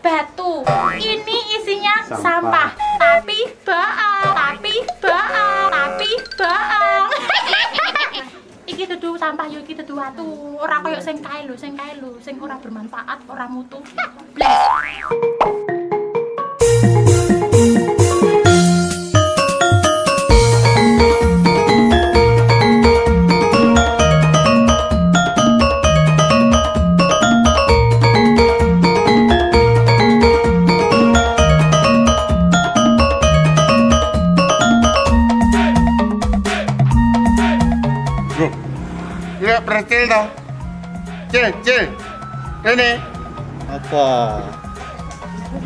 batu. Ini isinya sampah. Tapi bohong. Iki dudu sampah yo, iki dudu watu. Ora koyo sing kae lho, sing ora bermanfaat, ora mutu. Blas. Lihat percil dah. Cil. Rene. Apa?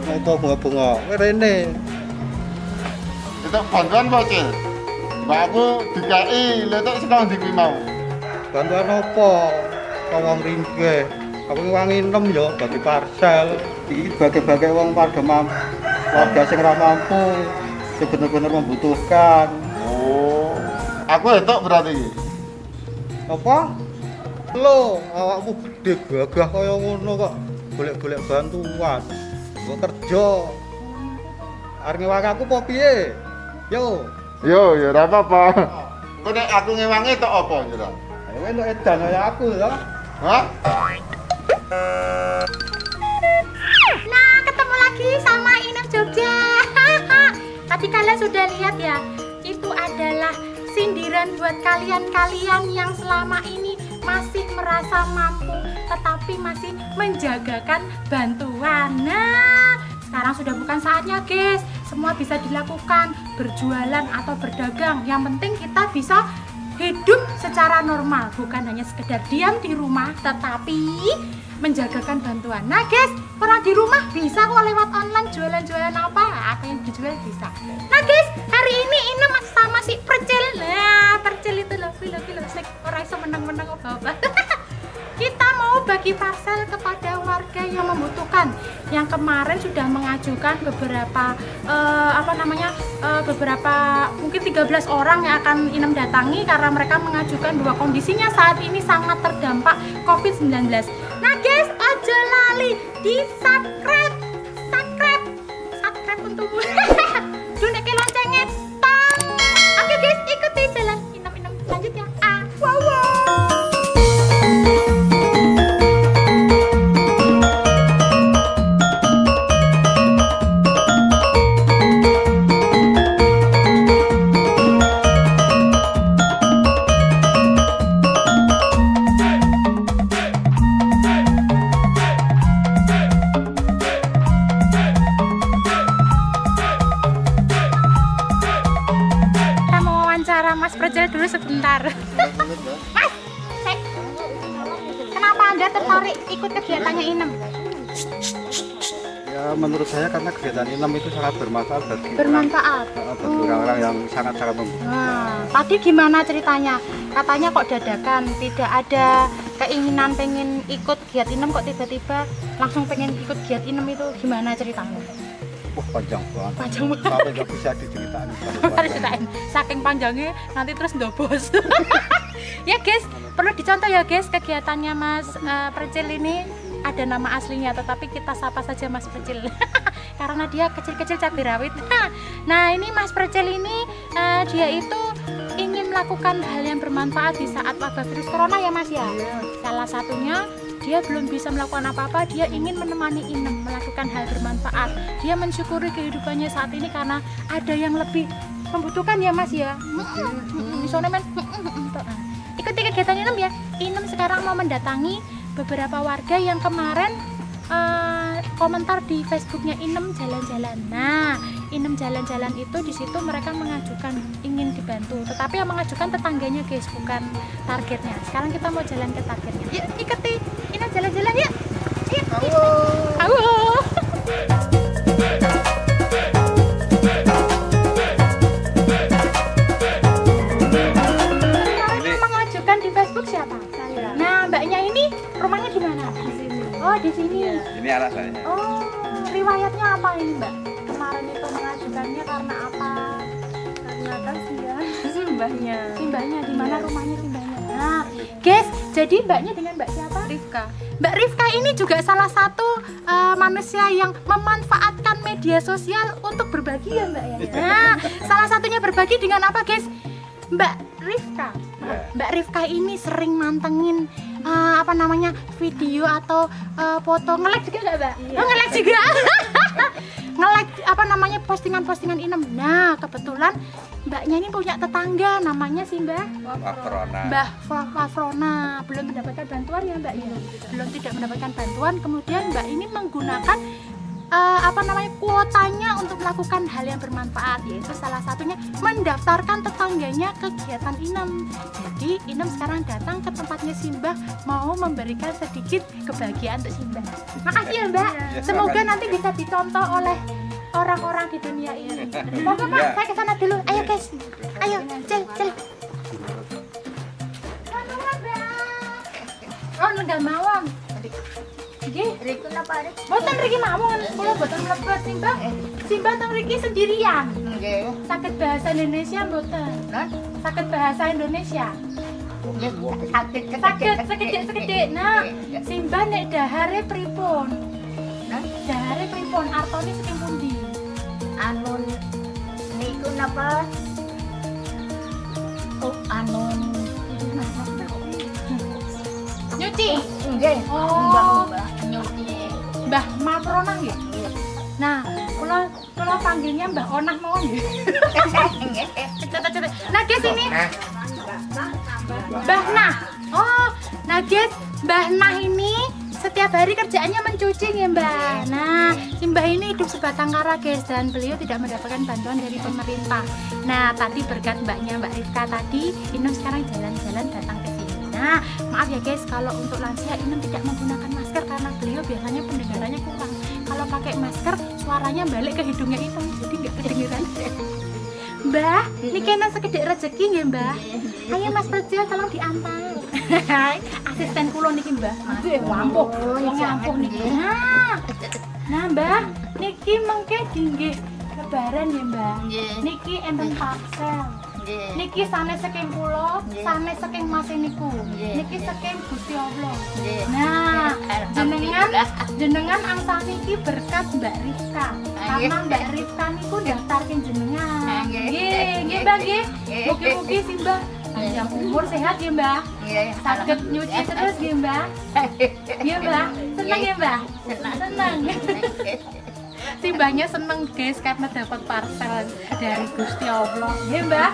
Apa bunga-bunga? Rene. Itu bantuan apa, Cil? Mbakmu dikai, letak sekarang di mau. Bantuan apa? Wong ringke. Aku wangi 6 yo bagi parcel. Iki bagi-bagi wong pada mampu. Warga sing ora mampu, sing bener-bener membutuhkan. Oh. Aku etok berarti. Apa? Lo, awakmu gede gagah kaya ngono kok. Golek-golek bantuan. Gua kerja. Arep ngewangi aku apa piye? Yo. Yo, ya ora apa-apa. Kok nek aku ngewangi tok apa njera? Ayo entuk edan kaya aku ya. Hah? Nah, ketemu lagi sama Inem Jogja. Tadi kalian sudah lihat ya, itu adalah sindiran buat kalian-kalian yang selama ini masih merasa mampu tetapi masih menjagakan bantuan. Nah, sekarang sudah bukan saatnya guys. Semua bisa dilakukan, berjualan atau berdagang. Yang penting kita bisa hidup secara normal, bukan hanya sekedar diam di rumah tetapi menjagakan bantuan. Nah guys, orang di rumah bisa kok lewat online jualan-jualan apa yang dijual bisa. Nah guys, hari ini Inem sama si Percil. Nah, Percil itu loh, sing ora iso menang-menang apa-apa. Kita mau bagi parcel kepada warga yang membutuhkan. Yang kemarin sudah mengajukan beberapa beberapa mungkin 13 orang yang akan Inem datangi karena mereka mengajukan bahwa kondisinya saat ini sangat terdampak COVID-19. Nah guys, aja lali di subscribe untuk duneke loncengnya tang. Oke guys, ikuti jalan Inem lanjut ya. Wow. Mas Percil dulu sebentar. Mas, kenapa Anda tertarik ikut kegiatannya Inem? Ya menurut saya karena kegiatan Inem itu sangat bermanfaat bagi orang-orang yang sangat-sangat membutuhkan. Nah, tadi gimana ceritanya? Katanya kok dadakan, tidak ada keinginan pengen ikut giat Inem, kok tiba-tiba langsung pengen ikut giat Inem, itu gimana ceritanya? Wah, panjang banget. Sampai nggak bisa diceritain. Saking panjangnya nanti terus ndobos. Ya guys, perlu dicontoh ya guys, kegiatannya Mas Percil ini ada nama aslinya, tetapi kita sapa saja Mas Percil karena dia kecil-kecil cabai rawit. Nah ini Mas Percil ini dia itu ingin melakukan hal yang bermanfaat di saat wabah virus corona ya Mas ya. Salah satunya dia belum bisa melakukan apa-apa, dia ingin menemani Inem melakukan hal bermanfaat. Dia mensyukuri kehidupannya saat ini karena ada yang lebih membutuhkan ya Mas ya. Misalnya men, ikuti kegiatan Inem ya. Inem sekarang mau mendatangi beberapa warga yang kemarin komentar di Facebooknya Inem jalan-jalan. Nah, Inem jalan-jalan itu di situ mereka mengajukan ingin dibantu, tetapi yang mengajukan tetangganya guys, bukan targetnya. Sekarang kita mau jalan ke targetnya. Yuk ikuti Inem jalan-jalan yuk. Halo. Yang mengajukan di Facebook siapa? Saya. Nah, mbaknya ini rumahnya di mana? Di sini. Oh, di sini. Ini anak saya. Oh, riwayatnya apa ini mbak? Kemarin itu mengajukannya karena apa? Karena kasihan simbahnya. Simbahnya di mana rumahnya simbahnya? Nah, guys, Jadi mbaknya dengan mbak siapa? Rifka. Mbak Rifka ini juga salah satu manusia yang memanfaatkan media sosial untuk berbagi ya mbak ya. Nah, salah satunya berbagi dengan apa guys? Mbak Rifka. Mbak Rifka ini sering mantengin video atau foto, nge-like juga nggak mbak? Oh, nge-like juga. Nge-like postingan-postingan Inem. Nah, kebetulan mbaknya ini punya tetangga namanya si Mbak Wafrona. Belum mendapatkan bantuan ya mbak ya? Belum tidak mendapatkan bantuan. Kemudian mbak ini menggunakan kuotanya untuk melakukan hal yang bermanfaat, yaitu salah satunya mendaftarkan tetangganya ke kegiatan Inem. Jadi Inem sekarang datang ke tempatnya Simbah mau memberikan sedikit kebahagiaan untuk Simbah. Makasih ya mbak. Semoga nanti bisa dicontoh oleh orang-orang di dunia ini. Oke pak, saya ke sana dulu. Ayo guys, ayo, cel. Oh, nggak mawon. Nggih, Riku napa rek? boten mriki mawon, kula boten mlebet Simbah. Simbah teng mriki sendirian. Nggih. Sakit bahasa Indonesia mboten. Nah, Sakit bahasa Indonesia. sakit. Sekedhik. Nah, Simbah nek dahare pripun? Nah, Dahare pripun? Artone saking pundi? anun niku napa? Oh, anun. Nyuci. Nggih. Oh. Mbah nyuci. Mbah Matrona nggih. Nah, kula panggilnya Mbah Onah mawon nggih. Cetet. Nah, guys ini Mbah Nah. Oh, nah guys, Mbah Nah ini setiap hari kerjaannya mencuci ya Mbak. Nah, si Mbah ini hidup sebatang kara guys, dan beliau tidak mendapatkan bantuan dari pemerintah. Nah, tadi berkat mbaknya Mbak Rifka tadi, Inem sekarang jalan-jalan datang ke sini. Nah, maaf ya guys, kalau untuk lansia Inem tidak menggunakan masker karena beliau biasanya pendengarannya kurang. Kalau pakai masker, suaranya balik ke hidungnya Inem, jadi nggak kedengeran. Mbah, ini kena sekedek rezeki ya Mbah. Ayo Mas Prejo, tolong diantar. Asisten kula niki Mbah. Ampuh, wong ampuh niki. Nah Mbah, niki mengke dinggih lebaran ya Mbah. Niki enten parcel. Niki sanes saking kula, sanes saking Mas niku. Niki saking Gusti Allah. Nah, jenengan angsa niki berkat Mbak Rifka. Karena Mbak Rifka niku daftarkin jenengan. Nggih, Mbah nggih. Mugi-mugi si Mbah panjang umur sehat ya Mbah. Saged nyuci terus ya Mbah. Nggih Mbah. Seneng ya Mbah? Seneng. Si Mbahnya seneng guys karena dapat parcel dari Gusti Allah. Nggih Mbah.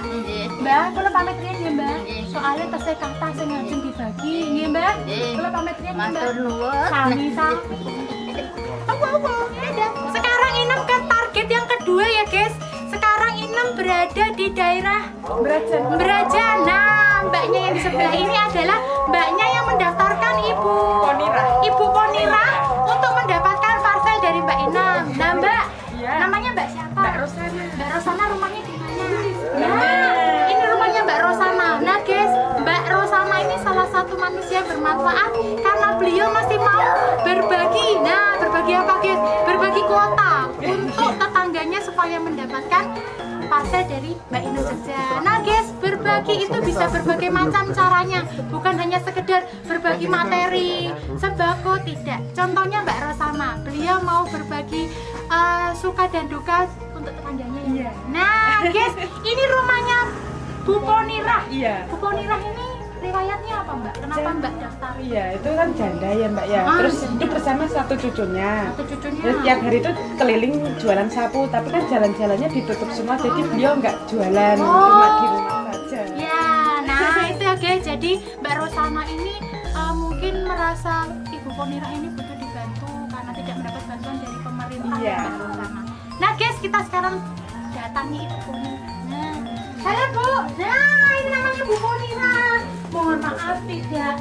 Mbah, kula pamit riyen ya Mbah. Soalnya tesih kathah sing ngajeng dibagi. Nggih Mbah. Kula pamit riyen ya Mbah. Matur nuwun. Sami-sami. Sekarang Inem ke target yang kedua ya guys. Sekarang Inem berada di daerah Brajan. Nah, mbaknya yang di sebelah ini adalah mbaknya yang mendaftarkan Ibu Ponira untuk mendapatkan parcel dari Mbak Inem. Nah Mbak, namanya Mbak siapa? Mbak Rosana rumahnya di mana? Nah, ini rumahnya Mbak Rosana. Nah guys, Mbak Rosana ini salah satu manusia yang bermanfaat karena beliau masih mau berbagi. Nah, berbagi apa guys? Berbagi kuota untuk tetangganya supaya mendapatkan parcel dari Mbak Inem Jogja. Nah guys, berbagi itu bisa berbagai macam caranya, bukan hanya sekedar berbagi materi, sembako, tidak. Contohnya Mbak Rosana, beliau mau berbagi suka dan duka untuk tetangganya. Iya. Nah guys, ini rumahnya Bu Ponira. Iya. Bu Ponira ini riwayatnya apa Mbak? Kenapa Mbak daftar? Iya, itu kan janda ya Mbak ya. Terus hidup bersama satu cucunya. Cucunya. Terus tiap hari itu keliling jualan sapu, tapi kan jalan-jalannya ditutup semua, jadi beliau nggak jualan, cuma di rumah saja. Ya, nah itu ya guys. Jadi Mbak Rosana ini mungkin merasa Ibu Ponira ini butuh dibantu karena tidak mendapat bantuan dari pemerintah. Iya. Mbak Rosana. Nah guys, kita sekarang datangi Ibu Ponira. Nah, halo Bu. Nah, ini namanya Bu Ponira. Mohon maaf tidak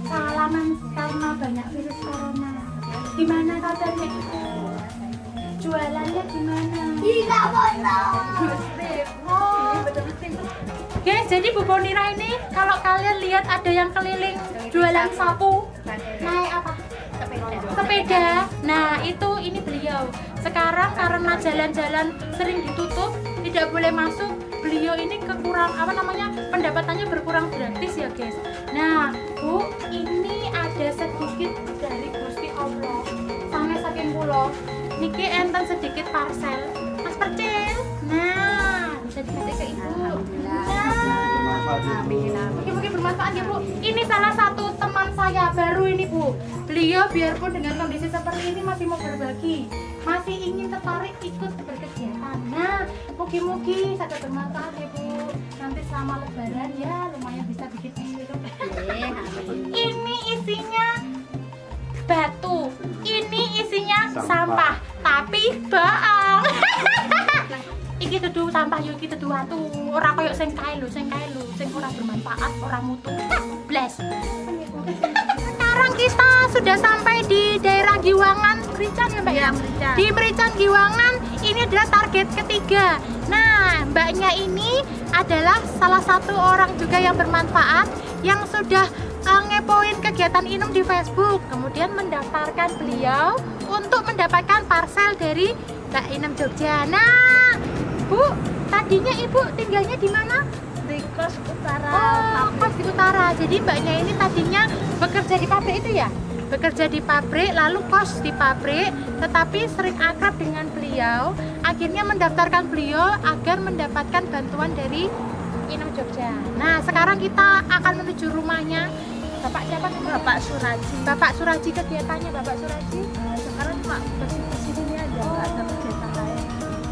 salaman karena banyak virus corona. Gimana kabarnya Ibu? Jualannya gimana? Tidak boleh. Guys, jadi Bu Ponira ini kalau kalian lihat ada yang keliling jualan sapu, naik apa? Sepeda. Nah, ini beliau. Sekarang karena jalan-jalan sering ditutup, tidak boleh masuk, beliau ini pendapatannya berkurang drastis ya guys. Nah Bu, ini ada sedikit dari Gusti Allah sampai saking pulau niki enten sedikit parcel Mas Percil. Nah bisa dikasih ke ibu. Mungkin bermanfaat ya Bu. Ini salah satu teman saya baru ini Bu. Beliau biarpun dengan kondisi seperti ini masih mau berbagi, masih ingin tertarik ikut berkegiatan. Nah, mugi-mugi saja bermanfaat ya Bu. Nanti selama lebaran ya lumayan bisa bikin es sirup. Ini isinya batu, ini isinya sampah, tapi baang. Iki dudu sampah yo iki dudu watu. Ora koyo sing kae lho, sing ora bermanfaat, ora mutu. Bless. Sekarang kita sudah sampai di daerah Giwangan, Merican ya Mbak ya? Di Merican Giwangan, ini adalah target ketiga. Nah, Mbaknya ini adalah salah satu orang juga yang bermanfaat yang sudah ngepoin kegiatan Inem di Facebook, kemudian mendaftarkan beliau untuk mendapatkan parcel dari Mbak Inem Jogja. Nah, Bu, tadinya Ibu tinggalnya di mana? Di kos utara. Oh, kos di utara. Jadi Mbaknya ini tadinya bekerja di pabrik itu ya? Bekerja di pabrik, lalu kos di pabrik, tetapi sering akrab dengan beliau, akhirnya mendaftarkan beliau agar mendapatkan bantuan dari Inem Jogja. Nah, sekarang kita akan menuju rumahnya. Bapak siapa namanya? Bapak Suraji. Bapak Suraji, kegiatannya Bapak Suraji? Sekarang cuma bersih-bersih ini aja, nggak ada kegiatan lain.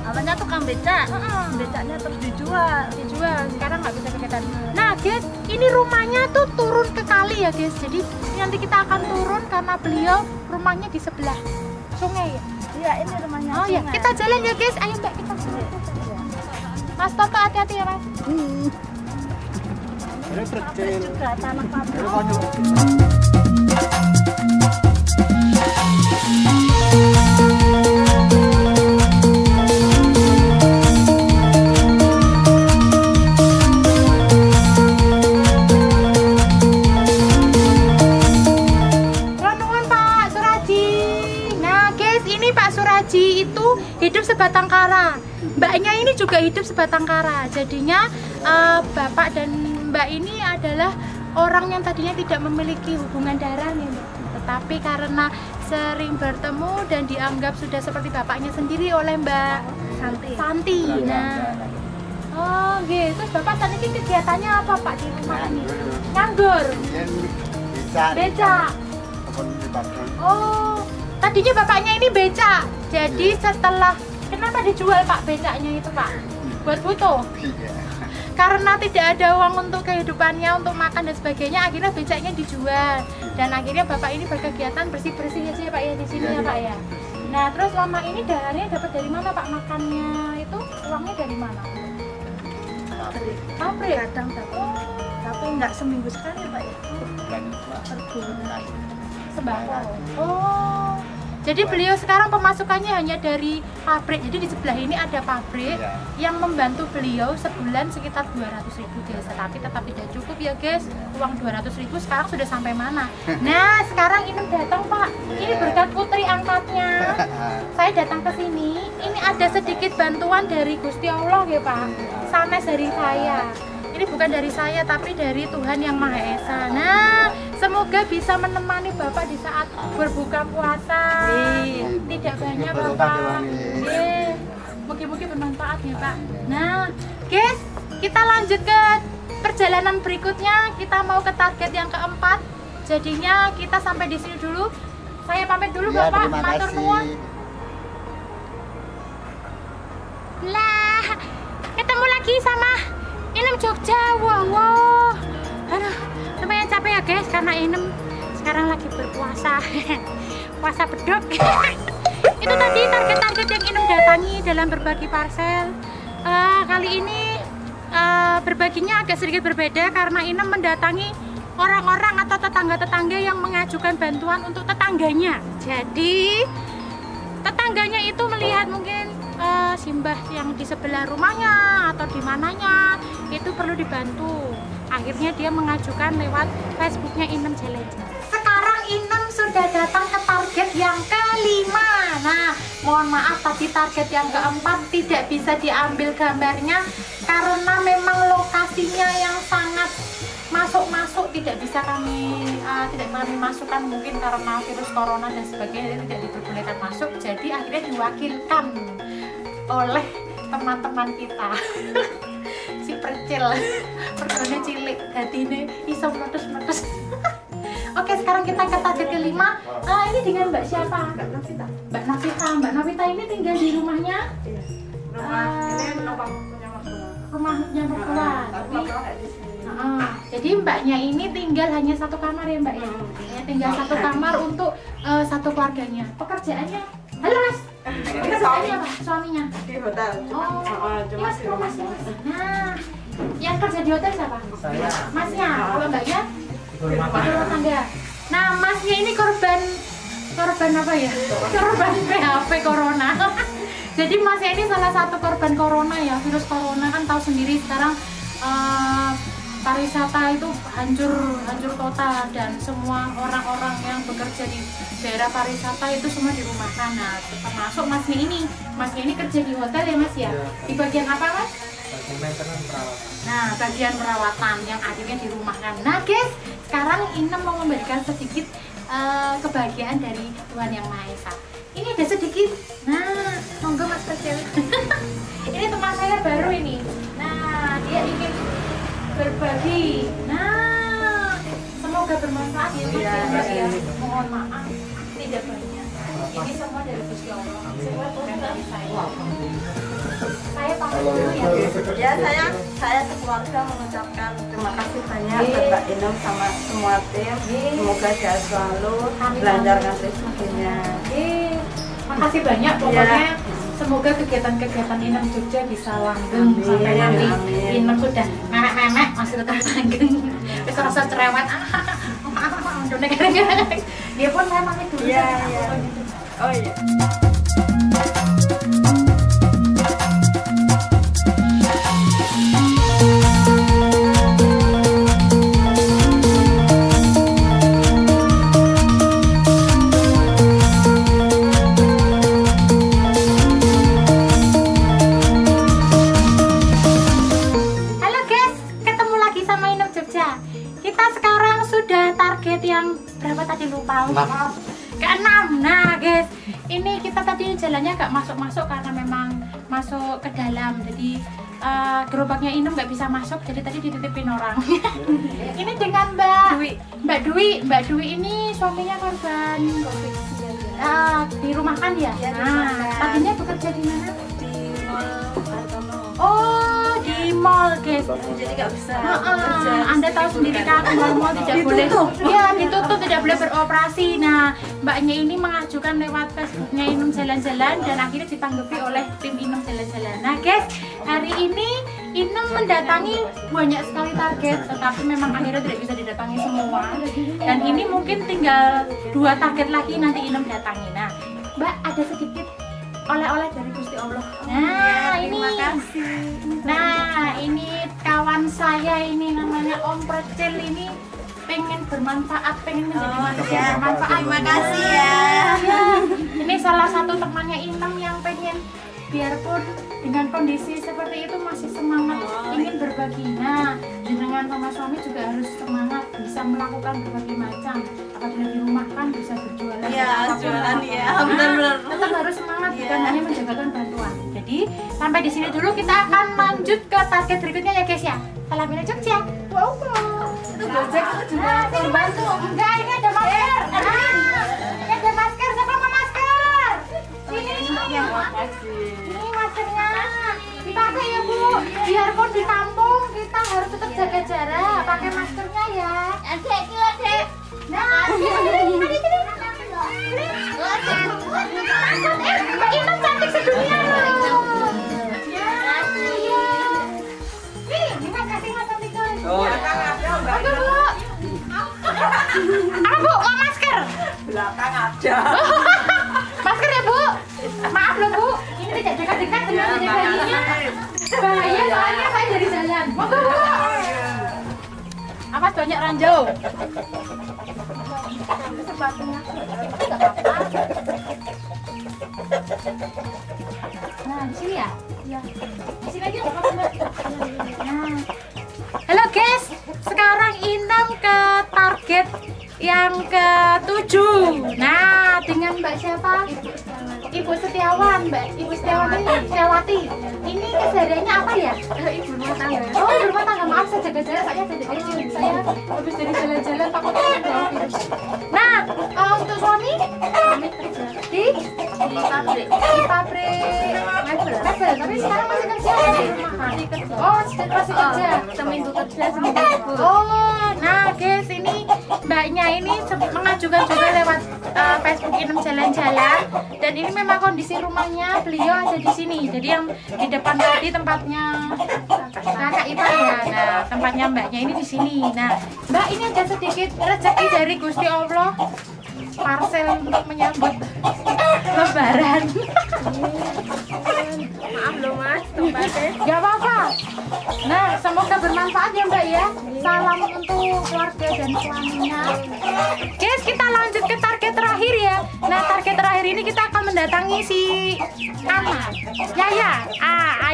Awalnya tukang becak, becaknya terus dijual. Sekarang nggak bisa kegiatan. Nah guys, ini rumahnya tuh turun ke kali ya guys. Jadi nanti kita akan turun karena beliau rumahnya di sebelah sungai ya. Iya, ini rumahnya. Oh ya, kita jalan ya guys. Ayo Mbak, kita jalan. Mas Toto, hati-hati ya Mas. Ini Percil. Juga tanah pabrik. Itu hidup sebatang kara. Mbaknya ini juga hidup sebatang kara. Jadinya bapak dan mbak ini adalah orang yang tadinya tidak memiliki hubungan darah nih, tetapi karena sering bertemu dan dianggap sudah seperti bapaknya sendiri oleh Mbak Santi. Nah, oh gitu. Terus bapak saat ini kegiatannya apa Pak di rumah ini? Nganggur. Becak. Oh, tadinya bapaknya ini becak. Jadi setelah, kenapa dijual Pak becaknya itu Pak? Buat foto? Karena tidak ada uang untuk kehidupannya, untuk makan dan sebagainya, akhirnya becaknya dijual. Dan akhirnya bapak ini berkegiatan bersih-bersih aja ya Pak ya di sini ya Pak ya. Nah terus selama ini daharnya dapat dari mana Pak? Makannya itu uangnya dari mana? Pabrik. Kadang dapat, tapi nggak seminggu sekali Pak ya. Per bulan. Sembako. Oh. Jadi beliau sekarang pemasukannya hanya dari pabrik. Jadi di sebelah ini ada pabrik yang membantu beliau sebulan sekitar 200.000 guys. Tapi tetap tidak cukup ya guys. Uang 200.000 sekarang sudah sampai mana? Nah sekarang ini datang Pak. Ini berkat putri angkatnya. Saya datang ke sini. Ini ada sedikit bantuan dari Gusti Allah ya Pak. Sanes dari saya. Ini bukan dari saya tapi dari Tuhan Yang Maha Esa. Nah, semoga bisa menemani Bapak di saat berbuka puasa. Tidak banyak Bapak. Mungkin bermanfaat ya Pak. Nah, guys, kita lanjut ke perjalanan berikutnya. Kita mau ke target yang keempat. Jadinya kita sampai di sini dulu. Saya pamit dulu Ya, Bapak. terima Matur kasih. nuwun. Lah, ketemu lagi sama Inem Jogja. Wow. Aduh, lumayan capek ya guys karena Inem sekarang lagi berpuasa. Puasa bedok. Itu tadi target-target yang Inem datangi dalam berbagi parcel. Kali ini berbaginya agak sedikit berbeda karena Inem mendatangi orang-orang atau tetangga-tetangga yang mengajukan bantuan untuk tetangganya. Jadi tetangganya itu melihat mungkin simbah yang di sebelah rumahnya atau di mananya itu perlu dibantu. Akhirnya dia mengajukan lewat Facebooknya Inem Jeleja. Sekarang Inem sudah datang ke target yang kelima. Nah, mohon maaf tadi target yang keempat tidak bisa diambil gambarnya karena memang lokasinya yang sangat masuk tidak bisa kami masukkan, mungkin karena virus corona dan sebagainya tidak diperbolehkan masuk, jadi akhirnya diwakilkan oleh teman-teman kita. Si percil percilnya cilik jadi ini iso meletus-meletus. Oke, sekarang kita ke target kelima. Ini dengan Mbak siapa? Mbak Novita ini tinggal di rumahnya? Rumahnya mertua. Jadi mbaknya ini tinggal hanya satu kamar ya mbak ya? Tinggal satu kamar untuk satu keluarganya. Pekerjaannya? Halo mas. Pekerjaannya apa? Suaminya? Di hotel. Cuma di rumah. Nah, yang kerja di hotel siapa? Saya. Masnya. Kalau mbaknya? Ibu rumah Rumah tangga. Nah, masnya ini korban apa ya? Korban PHP corona. Jadi masnya ini salah satu korban corona ya, virus corona kan tahu sendiri sekarang pariwisata itu hancur total dan semua orang-orang yang bekerja di daerah pariwisata itu semua dirumahkan. Nah, termasuk masnya ini kerja di hotel ya mas ya? Di bagian apa mas? bagian maintenance perawatan. Nah, bagian perawatan yang akhirnya dirumahkan. Nah guys, sekarang Inem mau memberikan sedikit kebahagiaan dari Tuhan Yang Maha Esa. Ini ada sedikit. Nah, monggo mas Percil. Ini teman saya baru ini. Nah, dia ingin berbagi. Nah, semoga bermanfaat ya mas ya. Mohon maaf tidak banyak. Ini semua dari Gusti Allah. Semua bukan dari saya. Saya pamit dulu ya. Ya, saya sekeluarga mengucapkan terima kasih banyak Mbak Inem sama semua tim. Semoga sehat selalu, lancarkan rezekinya. Makasih banyak pokoknya. Semoga kegiatan-kegiatan Inem Jogja bisa langgeng sampai nanti Inem sudah memek-memek masih tetap langgeng. Bisa rasa cerewet. Dia pun saya pamit dulu. Iya. Oh iya. Ke-6. Nah guys, ini kita tadi jalannya agak masuk-masuk karena memang masuk ke dalam, jadi gerobaknya Inem nggak bisa masuk, jadi tadi dititipin orang. Ini dengan Mbak Dwi ini suaminya korban dirumahkan ya? Nah, tadinya bekerja di mana? Di Mall Hartono. Oh, di mall guys. Jadi nggak bisa. Anda tahu sendiri kan, mall tidak boleh. Ya, ditutup, tidak boleh beroperasi. Nah, mbaknya ini mengajukan lewat Facebooknya Inem Jalan-Jalan dan akhirnya ditanggapi oleh tim Inem Jalan-Jalan. Nah, guys, hari ini Inem mendatangi banyak sekali target, tetapi memang akhirnya tidak bisa didatangi semua. Dan ini mungkin tinggal 2 target lagi nanti Inem datangi. Nah, Mbak ada sedikit oleh-oleh dari Gusti Allah. Nah, ini. Terima kasih. Nah, ini kawan saya ini namanya Om Percil ini pengen bermanfaat, pengen menjadi manusia bermanfaat. Terima kasih ya. Ini salah satu temannya Inem yang pengen biarpun dengan kondisi seperti itu masih semangat ingin berbagi. Nah, jenengan sama suami juga harus semangat bisa melakukan berbagai macam. Apabila dirumahkan bisa berjualan. Iya, jualan ya. Nah, Benar-benar. tetap harus semangat bukan hanya menjagakan bantuan. Jadi sampai di sini dulu, kita akan lanjut ke target berikutnya ya guys ya. Salam Bina Jogja. Wow. Itu Gojek itu juga Bantu. Enggak, ini ada masker. Ini ada masker. Siapa mau masker? Sini. Ini maskernya. Dipakai ya Bu. Biarpun di kampung kita harus tetap jaga jarak. Pakai maskernya ya. Adek, Dek. Nah, sini. Mbak Inem cantik sedunia loh. Ya, iya. Nih, kasih mas cantik guys. Oke Bu. Apa Bu, mau masker? belakang ada. Masker ya Bu. Maaf loh Bu, ini tidak dekat-dekat dengan bayinya. Bahaya soalnya saya dari jalan. Monggo Bu. Awas banyak ranjau. Sepatunya. Enggak apa-apa. Nah, di sini ya? Iya. Di sini aja enggak apa-apa, Mbak. ke-7. Nah, dengan Mbak siapa? Ibu Setiawan, Ibu Setiawan ini Setiawati. Ini kesehariannya apa ya? Ibu rumah tangga. Oh, ibu rumah tangga. Maaf, saya jaga jarak, saya tidak kecil. Saya habis dari jalan-jalan takutnya ada virus. Nah, untuk suami kerja di pabrik. Di pabrik mebel. Tapi sekarang masih kerja di rumah. Masih kerja. Oh, masih kerja. Seminggu kerja, seminggu libur. Oh, nah guys, ini mbaknya ini mengajukan juga lewat Facebook Inem Jalan-Jalan, dan ini memang kondisi rumahnya beliau ada di sini. Jadi yang di depan tadi tempatnya kakak ipar ya. Nah, tempatnya mbaknya ini di sini. Nah, mbak ini ada sedikit rezeki dari Gusti Allah, parcel untuk menyambut Lebaran. Maaf loh mas, tempatnya. Gak apa-apa. Nah, semoga bermanfaat ya mbak ya. Salam untuk keluarga dan suaminya. Guys, kita lanjut ke target terakhir ya. Nah, target terakhir ini kita akan mendatangi si anak Yaya.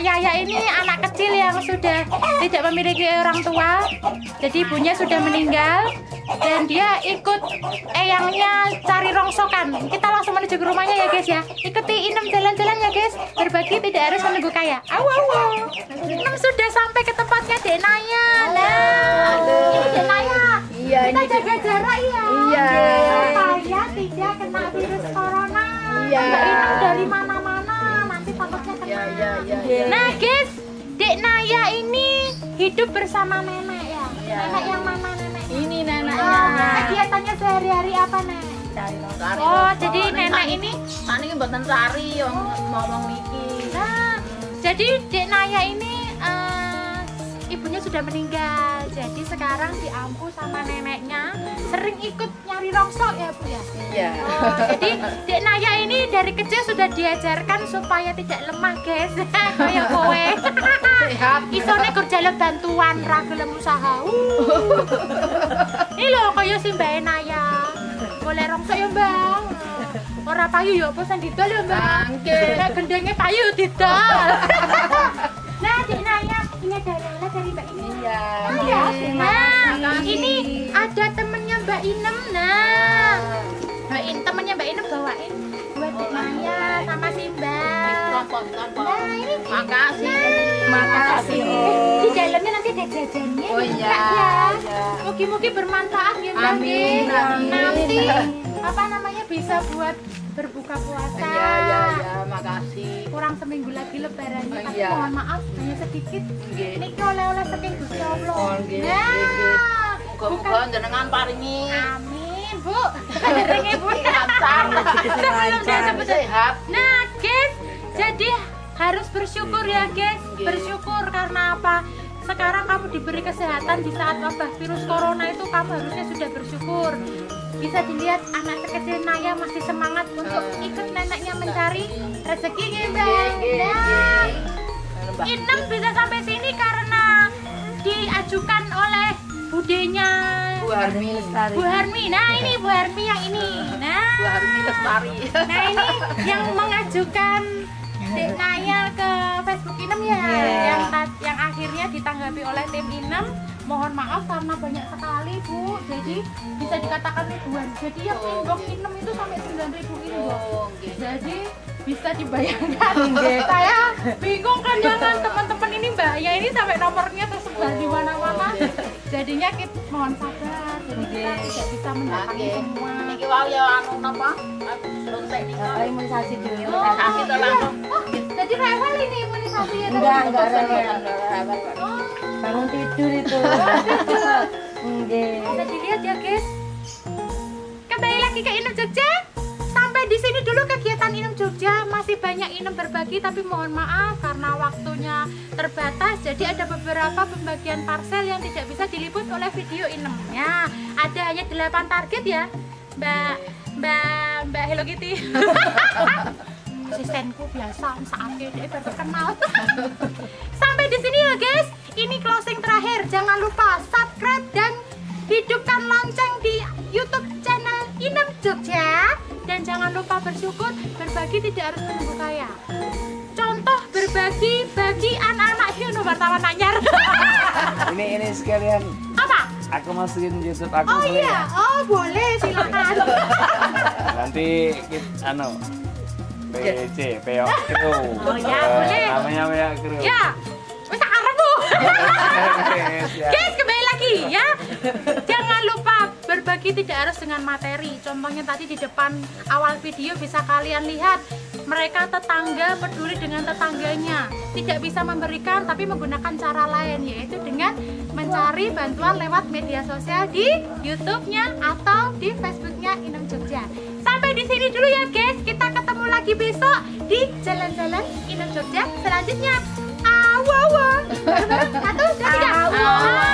Yaya ini anak kecil yang sudah tidak memiliki orang tua. Jadi ibunya sudah meninggal dan dia ikut eyangnya cari rongsokan. Kita langsung menuju ke rumahnya ya guys ya. Ikuti Inem Jalan-Jalan ya guys. Berbagi tidak harus menunggu kaya. Inem sudah sampai ke tempatnya Dek Naya. Nah, ini Dek Naya. Iya, kita jaga jarak ya. Iya. Supaya tidak kena virus corona. Iya. Mbak Inem dari mana-mana nanti takutnya kena. Iya. Nah guys, Dek Naya ini hidup bersama nenek ya. Nenek yang mana nenek? Ini neneknya. Kegiatannya sehari-hari apa nek? Oh, jadi nenek ini Tani mboten sari ngomong niki. nah, jadi Dek Naya ini ibunya sudah meninggal. Jadi sekarang diampu sama neneknya, sering ikut nyari rongsok ya Bu ya. Iya. Oh, jadi Dek Naya ini dari kecil sudah diajarkan supaya tidak lemah guys. Kayak kowe. Sehat. Isone kerja bantuan ra gelem usaha. Ini lho kaya si Mbak Naya. Boleh rongsok ya, Bang. Ora payu ya apa sendidol ya, Bang. Nek gendenge payu didol. Nah, Dek Naya, ini ada Lola dari Mbak Inem. Iya. Nah, ini ada temennya Mbak Inem. Nah, temennya Mbak Inem bawain buat Dek Naya sama si Mbak. Nah, ini Makasih. makasih. Di dalamnya nanti ada jajannya. Oh iya. Ya. Mugi-mugi bermanfaat ya Mbak. Amin, amin. Nanti apa namanya bisa buat berbuka puasa. Iya, makasih. Kurang seminggu lagi lebarannya, tapi Iya. mohon maaf hanya sedikit. Nggih. Niki oleh-oleh saking Gusti Allah. Oh, nggih, Nah, Muga-muga jenengan paringi amin, Bu. Derenge Bu. lancar. Sebelum dia sebut Sehat. Nah, guys, jadi harus bersyukur ya, guys. Bersyukur karena apa? Sekarang kamu diberi kesehatan di saat wabah virus corona itu, kamu harusnya sudah bersyukur. Bisa dilihat anak kecil Naya masih semangat untuk ikut neneknya mencari rezeki ya, Bang. Nah, Inem bisa sampai sini karena diajukan oleh budenya Bu Harmi Lestari. Bu Harmi. Nah, ini Bu Harmi yang ini. Nah, Bu Harmi Lestari. nah ini yang mengajukan Dek Naya ke Facebook Inem ya, yang akhirnya ditanggapi oleh tim Inem. Mohon maaf karena banyak sekali Bu, jadi bisa dikatakan ribuan. Jadi yang inbox Inem itu sampai 9.000 inbox. Jadi bisa dibayangkan. Saya bingung kan jangan teman-teman ini Mbak ya, ini sampai nomornya tersebar di mana-mana. Jadinya kita mohon sabar, jadi kita tidak bisa mendatangi semua. Niki wau ya anu napa? Suntik niki. Imunisasi dulu. Imunisasi to langsung. Oh, jadi rewel ini imunisasi ya? Enggak rewel. rewel. Oh, Bangun tidur itu. Nggih. bisa dilihat ya guys. Kembali lagi ke Inem Jogja. Sampai di sini dulu kegiatan Inem Jogja. Masih banyak Inem berbagi, tapi mohon maaf karena waktunya terbatas. Jadi ada beberapa pembagian parcel yang tidak bisa diliput oleh video Inem. Ya, ada hanya 8 target ya, Mbak Hello Kitty. Asistenku biasa saatnya dia baru kenal. Sampai di sini ya guys. Ini closing terakhir. Jangan lupa subscribe dan hidupkan lonceng di YouTube channel Inem Jogja. Dan jangan lupa bersyukur, berbagi tidak harus menunggu kaya. Contoh berbagi bagi anak-anak wartawan anyar. Ini sekalian Apa? aku masukin YouTube aku. Oh boleh iya, ya? oh boleh silakan. Nanti kita PC Peyok Kru. Oh iya, boleh. Namanya Peyok Kru. Ya, wis tak arepmu. Ya. Guys, kembali lagi ya. Jangan lupa berbagi tidak harus dengan materi. Contohnya tadi di depan awal video bisa kalian lihat mereka tetangga peduli dengan tetangganya. Tidak bisa memberikan tapi menggunakan cara lain, yaitu dengan mencari bantuan lewat media sosial di YouTube-nya atau di Facebook-nya Inem Jogja. Sampai di sini dulu ya guys. Kita ketemu lagi besok di jalan-jalan Inem Jogja selanjutnya. Awawa. Satu, dua, tiga.